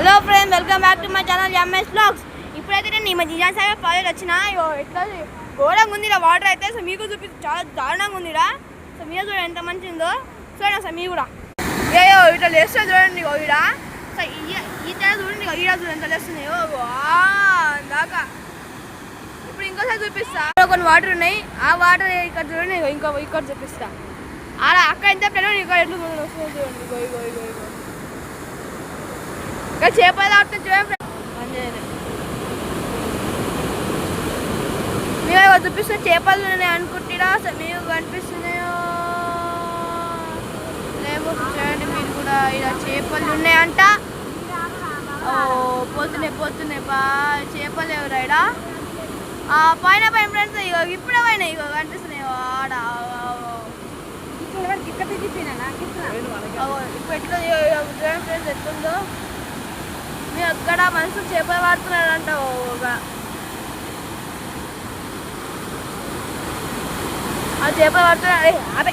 Hello friends, welcome back to my channel MS vlogs. ఇప్పుడైతే నేను ఈ నిజాం సాగర్ ప్రాజెక్ట్ వచ్చిన ఎట్లా ఘోరంగా ఉంది ఇలా వాటర్ అయితే. సో మీకు చూపి చాలా దారుణంగా ఉందిరా. సో మీరు చూడండి ఎంత మంచిగా ఉందో. చూడండి సార్ మీరు కూడా ఏయో ఇట్లా లేస్తే చూడండి ఈడ. సో ఈ తేడా చూడండి, ఈడ చూడండి ఎంత లేస్తున్నాయో దాకా. ఇప్పుడు ఇంకోసారి చూపిస్తా. కొన్ని వాటర్ ఉన్నాయి, ఆ వాటర్ ఇక్కడ చూడండి, ఇక్కడ చూపిస్తా. అలా అక్కడ ఎంత ప్లేన్ ఇక్కడ ఎట్లా వస్తుంది చూడండి. ఇగో ఇగో ఇగో ఇగో ఇక్కడ చేపలు ఆడుతుంది చూడండి. మేము చూపిస్తున్న చేపలు ఉన్నాయి అనుకుంటున్నా. మీకు కనిపిస్తున్నాయో లేవు చూడండి మీరు కూడా. ఇలా చేపలు ఉన్నాయంట. పోతున్నాయి చేపలు ఎవరు ఇక్కడ పైన ఫ్రెండ్స్. ఇగో ఇప్పుడే పోయినాయి, ఇగో కనిపిస్తున్నాయి ఆడ. ఇప్పుడు ఎట్లా ఫ్రెండ్స్ ఎట్లుందో. మేము అక్కడ మనుషులు చేపలు పడుతున్నారంట. ఆ చేపలు పడుతున్నారు.